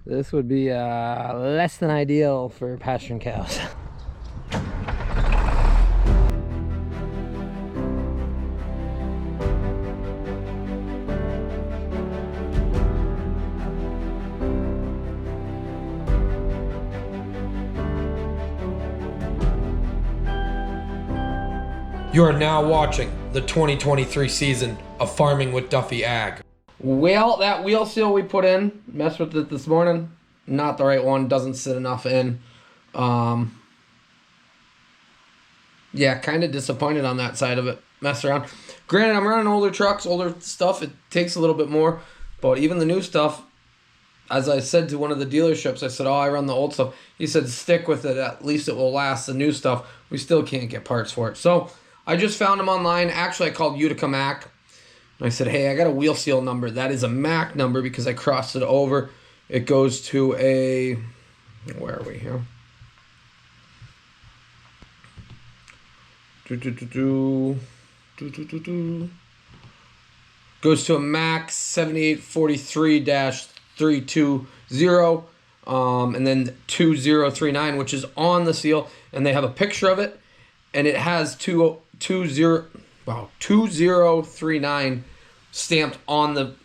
This would be less than ideal for pasturing cows. You are now watching the 2023 season of Farming with Duffy Ag. Well, that wheel seal we put in, messed with it this morning. Not the right one, doesn't sit enough in. Yeah, kind of disappointed on that side of it. Messed around. Granted, I'm running older trucks, older stuff. It takes a little bit more. But even the new stuff, as I said to one of the dealerships, I said, oh, I run the old stuff. He said, stick with it. At least it will last. The new stuff, we still can't get parts for it. So I just found them online. Actually, I called Utica Mac. And I said, hey, I got a wheel seal number. That is a Mac number because I crossed it over. It goes to a, where are we here? Goes to a Mac 7843-320, and then 2039, which is on the seal, and they have a picture of it, and it has 2039 stamped on the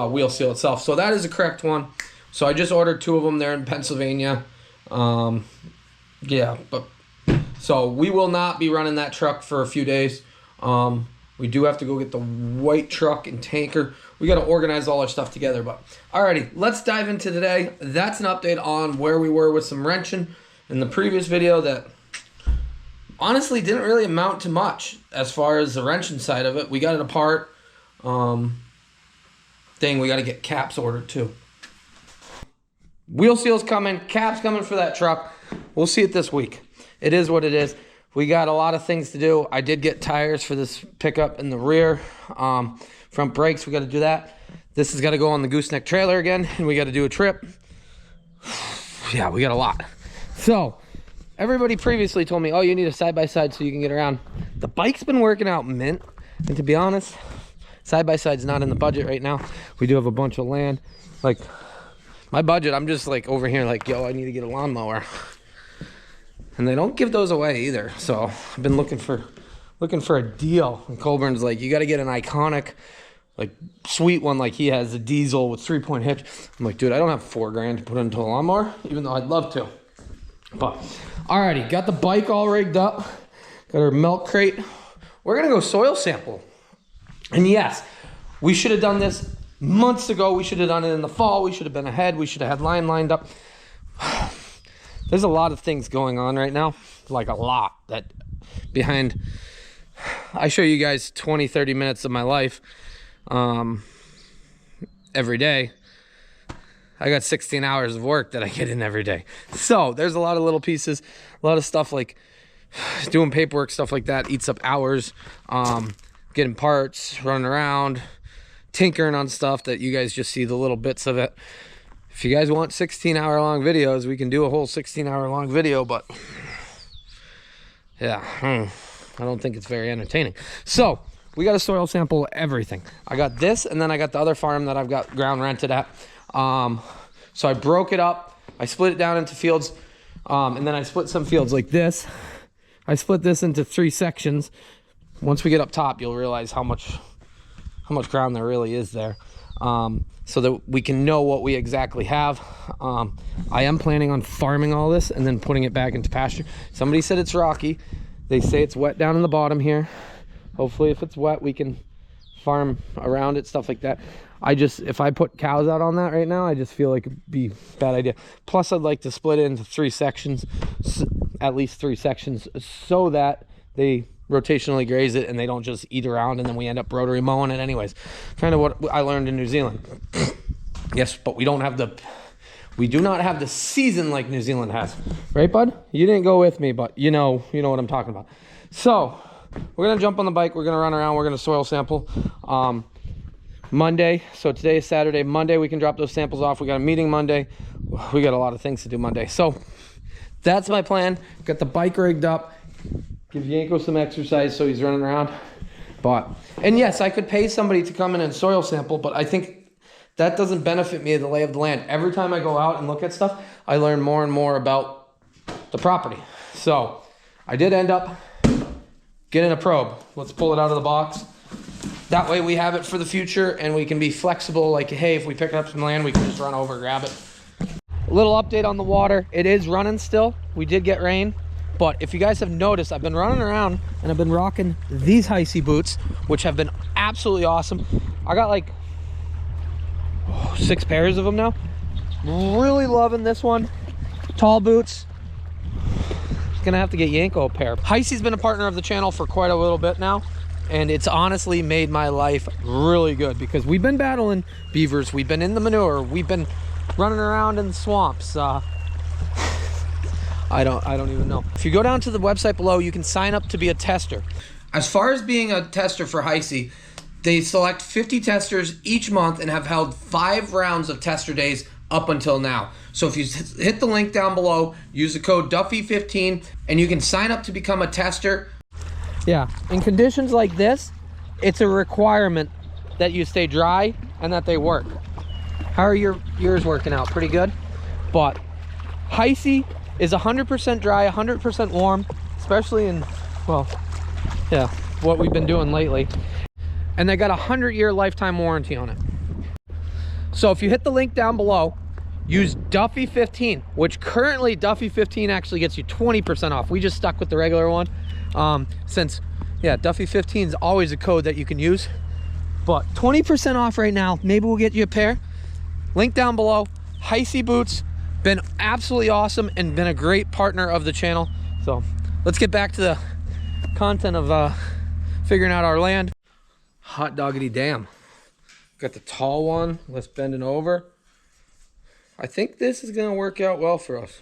wheel seal itself. So that is the correct one. So I just ordered 2 of them there in Pennsylvania. Yeah, but so we will not be running that truck for a few days. We do have to go get the white truck and tanker. We got to organize all our stuff together. But alrighty, let's dive into today. That's an update on where we were with some wrenching in the previous video that honestly didn't really amount to much as far as the wrenching side of it. We got it apart. We got to get caps ordered too. Wheel seals coming, caps coming for that truck. We'll see it this week. It is what it is. We got a lot of things to do. I did get tires for this pickup in the rear. Front brakes, we got to do that. This has got to go on the gooseneck trailer again, and we got to do a trip. Yeah, we got a lot. So everybody previously told me, oh, you need a side-by-side so you can get around. The bike's been working out mint, and to be honest, side-by-side's not in the budget right now. We do have a bunch of land. Like, my budget, I'm just like over here like, yo, I need to get a lawnmower. And they don't give those away either. So I've been looking for a deal. And Colburn's like, you got to get an iconic, like sweet one like he has, a diesel with 3-point hitch. I'm like, dude, I don't have $4,000 to put into a lawnmower, even though I'd love to. But alrighty, got the bike all rigged up. Got our milk crate. We're gonna go soil sample. And yes, we should have done this months ago. We should have done it in the fall. We should have been ahead. We should have had line lined up. There's a lot of things going on right now, like a lot that behind. I show you guys 20-30 minutes of my life every day. I got 16 hours of work that I get in every day. So there's a lot of little pieces, a lot of stuff like doing paperwork, stuff like that eats up hours, getting parts, running around, tinkering on stuff that you guys just see the little bits of it. If you guys want 16-hour-long videos, we can do a whole 16-hour-long video, but yeah, I don't think it's very entertaining. So we got to soil sample everything. I got this, and then I got the other farm that I've got ground rented at. So I broke it up. I split it down into fields, and then I split some fields like this. I split this into 3 sections. Once we get up top, you'll realize how much ground there really is there. So that we can know what we exactly have. I am planning on farming all this and then putting it back into pasture. Somebody said it's rocky. They say it's wet down in the bottom here. Hopefully if it's wet, we can farm around it, stuff like that. If I put cows out on that right now, I just feel like it'd be a bad idea. Plus I'd like to split it into 3 sections, at least 3 sections, so that they rotationally graze it and they don't just eat around and then we end up rotary mowing it anyways. Kind of what I learned in New Zealand. Yes, but we do not have the season like New Zealand has. Right, bud? You didn't go with me, but you know what I'm talking about. So we're gonna jump on the bike, we're gonna run around, we're gonna soil sample. Monday, so today is Saturday. Monday we can drop those samples off. We got a meeting Monday. We got a lot of things to do Monday. So that's my plan. Got the bike rigged up. Give Yanko some exercise so he's running around. And yes, I could pay somebody to come in and soil sample, but I think that doesn't benefit me the lay of the land. Every time I go out and look at stuff, I learn more and more about the property. So I did end up getting a probe. Let's pull it out of the box. That way we have it for the future and we can be flexible. Like, hey, if we pick up some land, we can just run over, grab it. A little update on the water. It is running still. We did get rain. But if you guys have noticed, I've been running around and I've been rocking these Heisey boots, which have been absolutely awesome. I got like 6 pairs of them now. Really loving this one. Tall boots. Gonna have to get Yanko a pair. Heisey's been a partner of the channel for quite a little bit now, and it's honestly made my life really good because we've been battling beavers, we've been in the manure, we've been running around in the swamps. I don't even know. If you go down to the website below, you can sign up to be a tester. As far as being a tester for Heisey, they select 50 testers each month and have held 5 rounds of tester days up until now. So if you hit the link down below, use the code Duffy15 and you can sign up to become a tester. Yeah, in conditions like this, it's a requirement that you stay dry and that they work. How are yours working out? Pretty good? But Heisey is 100% dry, 100% warm, especially in, well, yeah, what we've been doing lately. And they got a 100-year lifetime warranty on it. So if you hit the link down below, use Duffy15, which currently Duffy15 actually gets you 20% off. We just stuck with the regular one since, yeah, Duffy15 is always a code that you can use. But 20% off right now. Maybe we'll get you a pair. Link down below. Heisey boots, been absolutely awesome and been a great partner of the channel. So let's get back to the content of figuring out our land. Hot doggity damn. Got the tall one, let's bend it over. I think this is gonna work out well for us.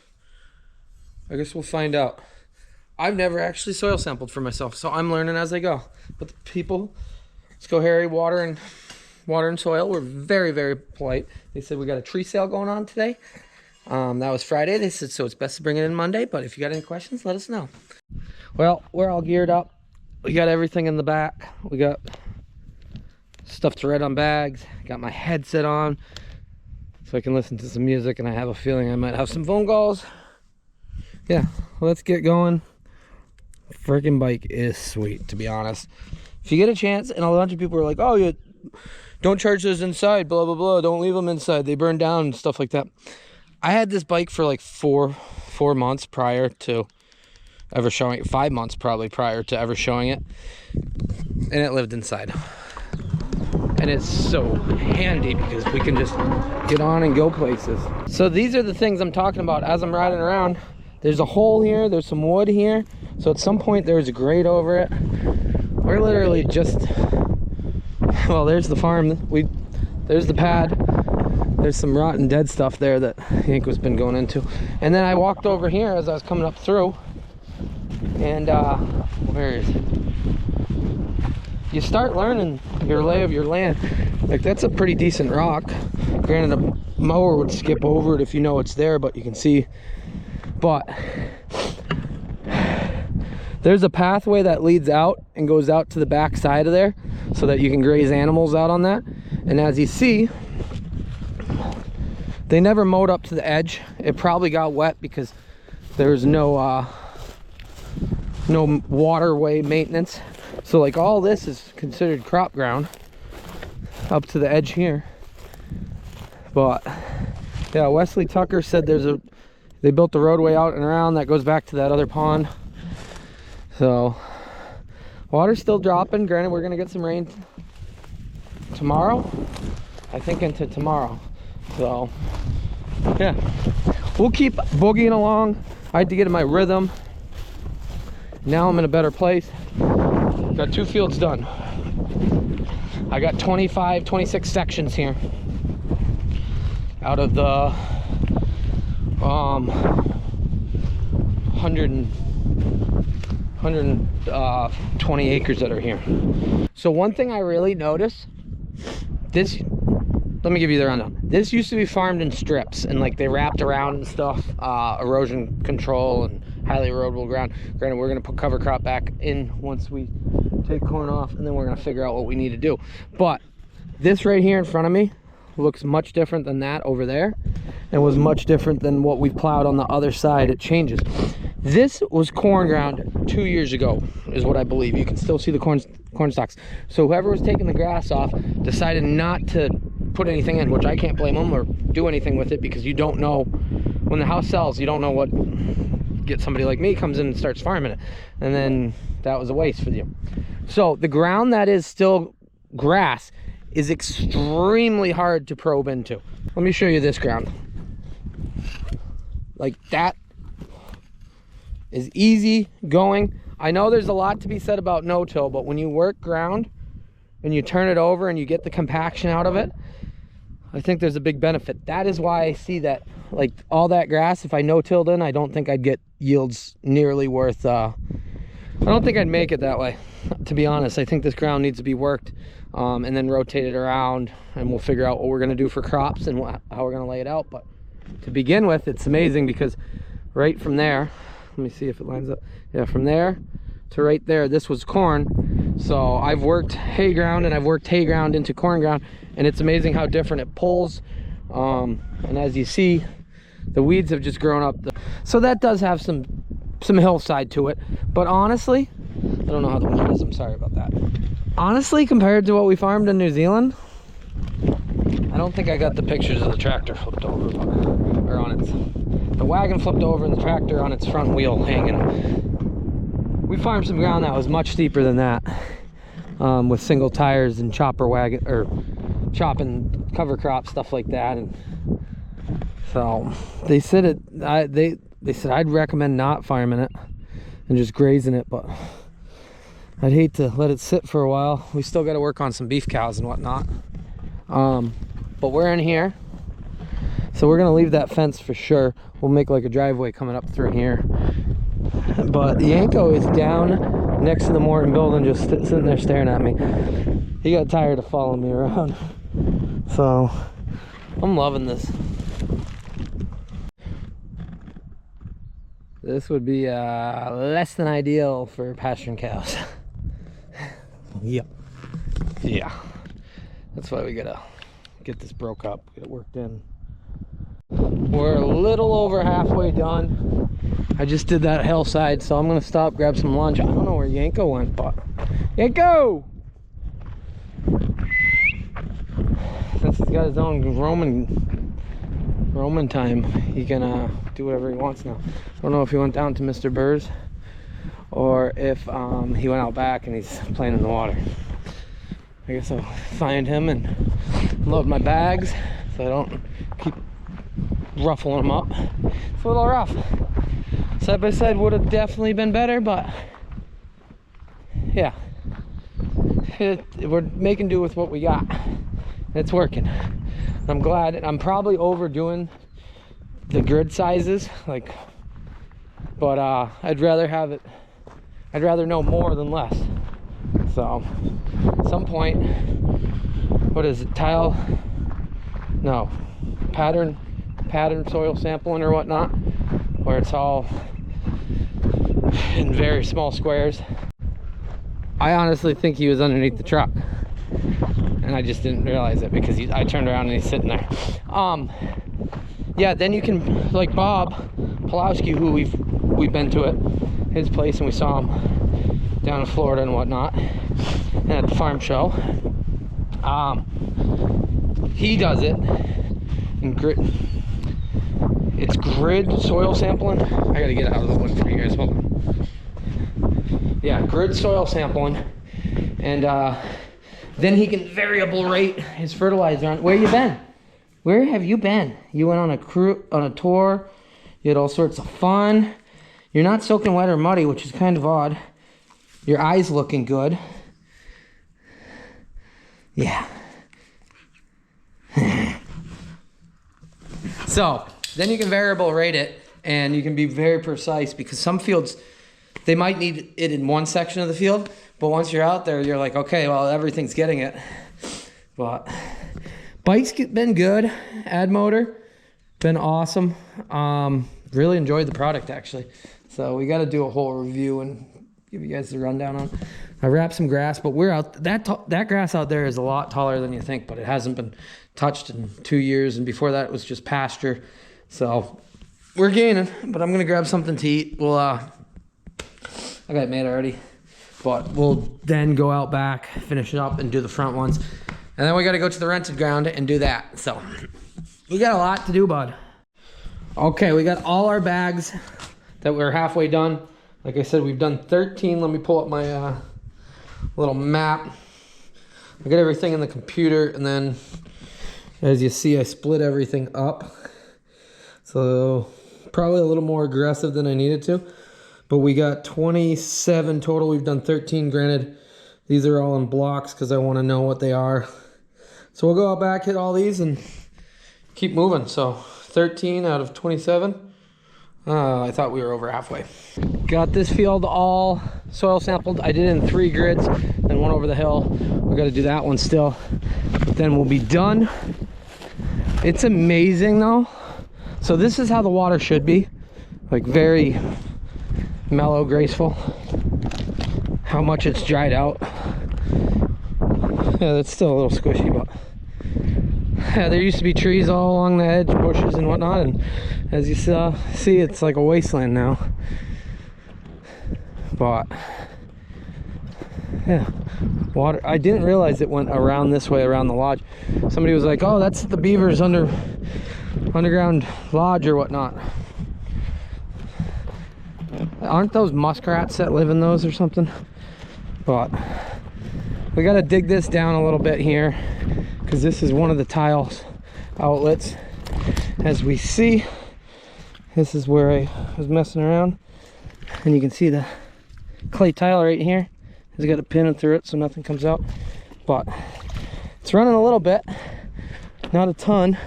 I guess we'll find out. I've never actually soil sampled for myself, so I'm learning as I go. But the people, let's go Harry, water and soil, were very, very polite. They said we got a tree sale going on today. That was Friday. They said, so it's best to bring it in Monday, but if you got any questions, let us know. Well, we're all geared up. We got everything in the back. We got stuff to write on bags. Got my headset on so I can listen to some music, and I have a feeling I might have some phone calls. Yeah, let's get going. Freaking bike is sweet, to be honest. If you get a chance, and a bunch of people are like, oh, you don't charge those inside, blah, blah, blah. Don't leave them inside. They burn down and stuff like that. I had this bike for like four months prior to ever showing it, 5 months probably prior to ever showing it, and it lived inside. And it's so handy because we can just get on and go places. So these are the things I'm talking about as I'm riding around. There's a hole here, there's some wood here, so at some point there's a grate over it. We're literally just, well, there's the farm, there's the pad. There's some rotten dead stuff there that Yanko's been going into. And then I walked over here as I was coming up through, and where is it? You start learning your lay of your land. Like, that's a pretty decent rock. Granted, a mower would skip over it if you know it's there, but you can see. But there's a pathway that leads out and goes out to the back side of there so that you can graze animals out on that. And as you see, they never mowed up to the edge. It probably got wet because there's no waterway maintenance. So like all this is considered crop ground up to the edge here. But yeah, Wesley Tucker said they built the roadway out and around that goes back to that other pond. So water's still dropping. Granted, we're gonna get some rain tomorrow. I think into tomorrow. So yeah, we'll keep boogieing along. I had to get in my rhythm. Now I'm in a better place. Got 2 fields done. I got 26 sections here out of the 120 acres that are here. So one thing I really noticed, let me give you the rundown. This used to be farmed in strips, and like they wrapped around and stuff, erosion control and highly erodible ground. Granted, we're gonna put cover crop back in once we take corn off, and then we're gonna figure out what we need to do. But this right here in front of me, looks much different than that over there, and was much different than what we've plowed on the other side. It changes. This was corn ground 2 years ago, is what I believe. You can still see the corn stalks. So whoever was taking the grass off decided not to put anything in, which I can't blame them, or do anything with it, because you don't know when the house sells. You don't know what. Get somebody like me comes in and starts farming it, and then that was a waste for you. So the ground that is still grass is extremely hard to probe into. Let me show you this ground. Like, that is easy going. I know there's a lot to be said about no-till, but when you work ground and you turn it over and you get the compaction out of it, I think there's a big benefit. That is why I see that, like, all that grass, if I no-tilled in, I don't think I'd get yields nearly worth, I don't think I'd make it that way, to be honest. I think this ground needs to be worked, and then rotated around, and we'll figure out what we're gonna do for crops and how we're gonna lay it out. But to begin with, it's amazing, because right from there, let me see if it lines up. Yeah, from there to right there, this was corn. So I've worked hay ground, and I've worked hay ground into corn ground, and it's amazing how different it pulls. And as you see, the weeds have just grown up. So that does have some hillside to it. But honestly, I don't know how the wind is, I'm sorry about that. Honestly, compared to what we farmed in New Zealand, I don't think I got the pictures of the tractor flipped over, or on its, the wagon flipped over and the tractor on its front wheel hanging. We farmed some ground that was much steeper than that, with single tires and chopper wagon, or chopping cover crop, stuff like that. And so they said they said I'd recommend not farming it and just grazing it, but I'd hate to let it sit for a while. We still got to work on some beef cows and whatnot. But we're in here, so we're gonna leave that fence for sure. We'll make like a driveway coming up through here. But Yanko is down next to the Morton building, just sitting there staring at me. He got tired of following me around. So I'm loving this. This would be less than ideal for pasturing cows. Yep. Yeah. That's why we gotta get this broke up, get it worked in. We're a little over halfway done. I just did that hillside, so I'm gonna stop, grab some lunch. I don't know where Yanko went, but Yanko! Since he's got his own Roman time, he can do whatever he wants now. I don't know if he went down to Mr. Burr's or if he went out back and he's playing in the water. I guess I'll find him and load my bags so I don't keep ruffling them up. It's a little rough. Side by side would have definitely been better, but yeah, we're making do with what we got. It's working. I'm glad. I'm probably overdoing the grid sizes, like, but I'd rather know more than less. So at some point, what is it, pattern soil sampling or whatnot, where it's all in very small squares. I honestly think he was underneath the truck, and I just didn't realize it because I turned around and he's sitting there. Yeah, then you can, like Bob Pulowski, who we've been to his place, and we saw him down in Florida and whatnot, and at the farm show. He does it in grid. It's grid soil sampling. I gotta get out of the wood for you guys. Hold on. Yeah, grid soil sampling, and then he can variable rate his fertilizer on. Where you been? Where have you been? You went on a tour. You had all sorts of fun. You're not soaking wet or muddy, which is kind of odd. Your eyes looking good. Yeah. So then you can variable rate it, and you can be very precise, because some fields, they might need it in one section of the field, but once you're out there, you're like, okay, well, everything's getting it. But bike's been good. Add motor, been awesome. Really enjoyed the product, actually. So we got to do a whole review and give you guys the rundown on. I wrapped some grass, but we're out. That grass out there is a lot taller than you think, but it hasn't been touched in 2 years, and before that it was just pasture. So we're gaining, but I'm gonna grab something to eat. We'll I got it made already, but we'll then go out back, finish it up, and do the front ones, and then we got to go to the rented ground and do that. So we got a lot to do, bud. Okay, we got all our bags that we're halfway done. Like I said, we've done 13. Let me pull up my little map. I got everything in the computer, and then as you see, I split everything up. So probably a little more aggressive than I needed to, but we got 27 total. We've done 13. Granted, these are all in blocks because I want to know what they are. So we'll go out back, hit all these, and keep moving. So 13 out of 27. I thought we were over halfway. Got this field all soil sampled. I did it in 3 grids, then one over the hill. We got to do that one still, but then we'll be done. It's amazing though. So this is how the water should be, like very mellow, graceful. How much it's dried out. Yeah, that's still a little squishy, but yeah, there used to be trees all along the edge, bushes and whatnot, and as you see, it's like a wasteland now. But yeah, water. I didn't realize it went around this way, around the lodge. Somebody was like, oh, that's the beavers underground lodge or whatnot. Aren't those muskrats that live in those or something? But we got to dig this down a little bit here, because this is one of the tiles outlets. As we see, this is where I was messing around, and you can see the clay tile right here. It's got a pin through it so nothing comes out, but it's running a little bit, not a ton.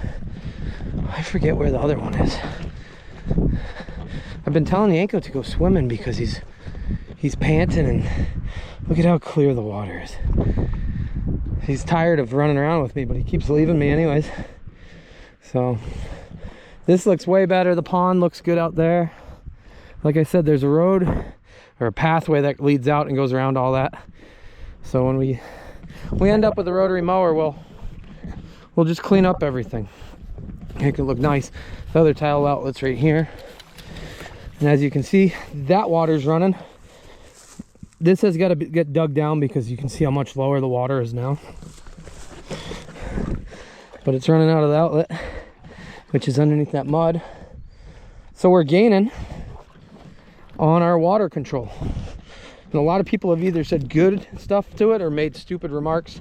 I forget where the other one is. I've been telling Yanko to go swimming because he's panting, and look at how clear the water is. He's tired of running around with me, but he keeps leaving me anyways. So this looks way better. The pond looks good out there. Like I said, there's a road or a pathway that leads out and goes around all that. So when we end up with a rotary mower, we'll just clean up everything. Make it look nice. The other tile outlet's right here. And as you can see, that water's running. This has got to get dug down because you can see how much lower the water is now. But it's running out of the outlet, which is underneath that mud. So we're gaining on our water control. And a lot of people have either said good stuff to it or made stupid remarks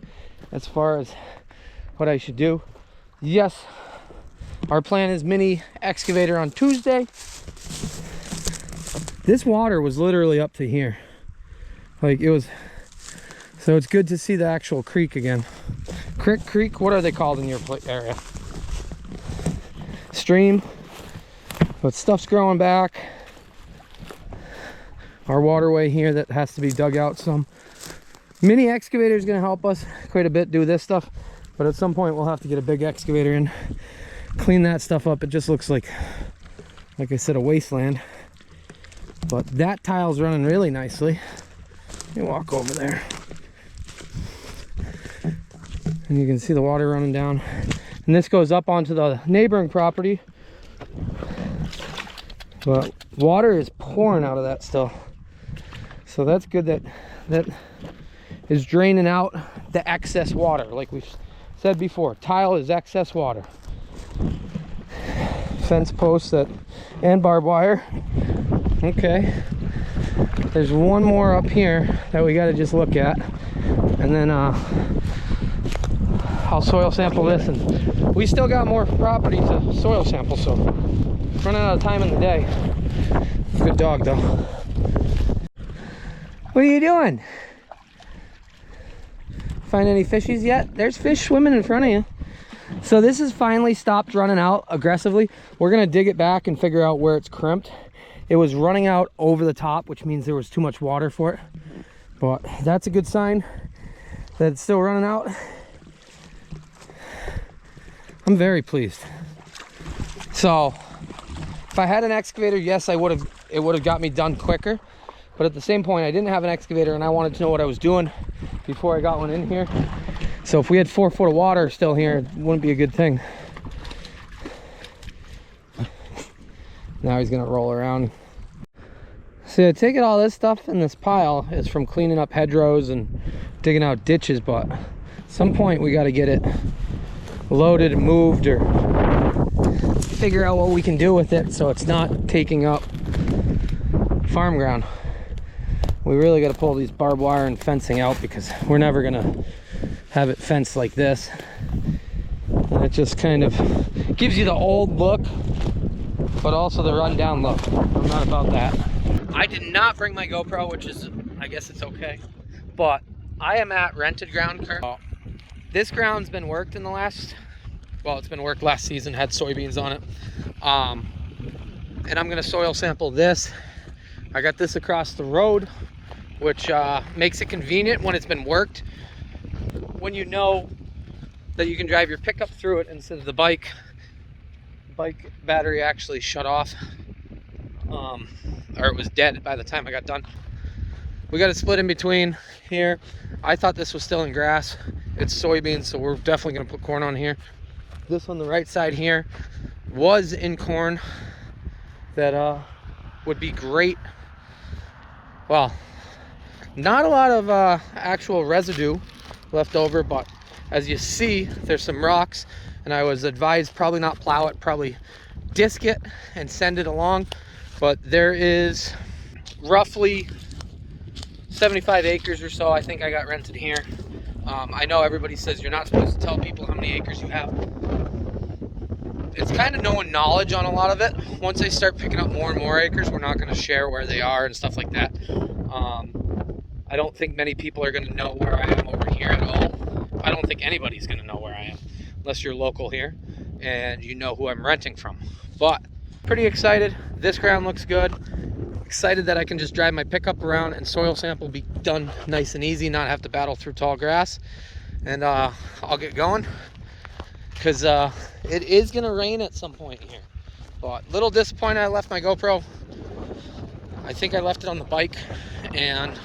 as far as what I should do. Yes, our plan is mini excavator on Tuesday. This water was literally up to here. Like it was, so it's good to see the actual creek again. Creek, what are they called in your area? Stream. But stuff's growing back. Our waterway here that has to be dug out some. Mini excavator is going to help us quite a bit do this stuff, but at some point we'll have to get a big excavator in, clean that stuff up. It just looks like I said, a wasteland. But that tile's running really nicely. Let me walk over there. And you can see the water running down. And this goes up onto the neighboring property. But water is pouring out of that still. So that's good that is draining out the excess water. Like we've said before, tile is excess water. Fence posts and barbed wire. Okay. There's one more up here that we got to just look at, and then I'll soil sample this, and we still got more property to soil sample, so running out of time in the day. Good dog though. What are you doing? Find any fishies yet? There's fish swimming in front of you. So this has finally stopped running out aggressively. We're gonna dig it back and figure out where it's crimped. It was running out over the top, which means there was too much water for it. But that's a good sign that it's still running out. I'm very pleased. So if I had an excavator, yes, it would have got me done quicker. But But at the same point, I didn't have an excavator and I wanted to know what I was doing before I got one in here. So if we had 4 foot of water still here, it wouldn't be a good thing. Now he's gonna roll around. So I take it all this stuff in this pile is from cleaning up hedgerows and digging out ditches, but at some point we got to get it loaded and moved, or figure out what we can do with it so it's not taking up farm ground. We really got to pull these barbed wire and fencing out because we're never gonna have it fenced like this, and it just kind of gives you the old look but also the rundown look. I'm not about that. I did not bring my GoPro, which is, I guess it's okay, but I am at rented ground currently. This ground's been worked in the last, well, it's been worked last season, had soybeans on it. And I'm gonna soil sample this. I got this across the road, which makes it convenient when it's been worked. When you know that you can drive your pickup through it instead of the bike. The bike battery actually shut off, or it was dead by the time I got done. We got it split in between here. I thought this was still in grass. It's soybeans, so we're definitely gonna put corn on here. This on the right side here was in corn that would be great. Well, not a lot of actual residue left over, but as you see, there's some rocks, and I was advised probably not plow it, probably disc it and send it along. But there is roughly 75 acres or so I think I got rented here. I know everybody says you're not supposed to tell people how many acres you have. It's kind of knowing knowledge on a lot of it. Once they start picking up more and more acres, we're not going to share where they are and stuff like that. I don't think many people are going to know where I am over here at all. I don't think anybody's going to know where I am unless you're local here and you know who I'm renting from. But pretty excited. This ground looks good. Excited that I can just drive my pickup around and soil sample, be done nice and easy, not have to battle through tall grass. And I'll get going because it is going to rain at some point here. But little disappointed I left my GoPro. I think I left it on the bike and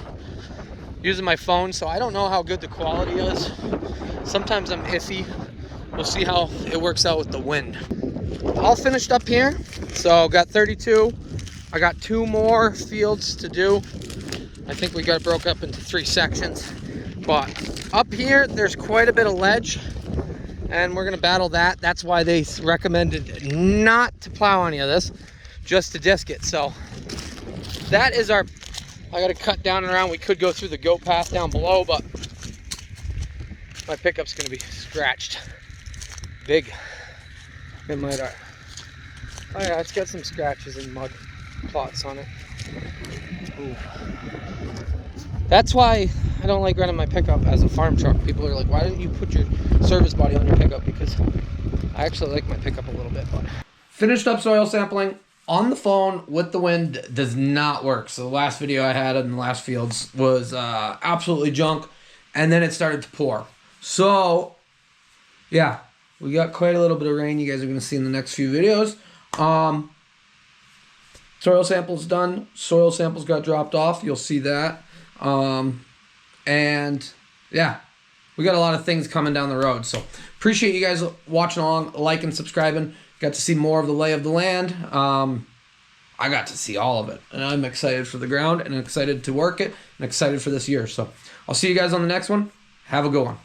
using my phone, so I don't know how good the quality is. Sometimes I'm iffy. We'll see how it works out with the wind. All finished up here, so got 32. I got 2 more fields to do. I think we got broke up into 3 sections, but up here there's quite a bit of ledge and we're gonna battle that. That's why they recommended not to plow any of this, just to disc it. So that is our, I gotta cut down and around. We could go through the goat path down below, but my pickup's gonna be scratched big. It might, oh yeah, it's got some scratches and mud plots on it. Ooh. That's why I don't like running my pickup as a farm truck. People are like, why didn't you put your service body on your pickup? Because I actually like my pickup a little bit. But finished up soil sampling on the phone with the wind does not work. So the last video I had in the last fields was absolutely junk, and then it started to pour. So yeah, we got quite a little bit of rain. You guys are going to see in the next few videos. Soil samples done. Soil samples got dropped off. You'll see that. And yeah, we got a lot of things coming down the road. So appreciate you guys watching along, liking, subscribing. Got to see more of the lay of the land. I got to see all of it, and I'm excited for the ground and excited to work it and excited for this year. So I'll see you guys on the next one. Have a good one.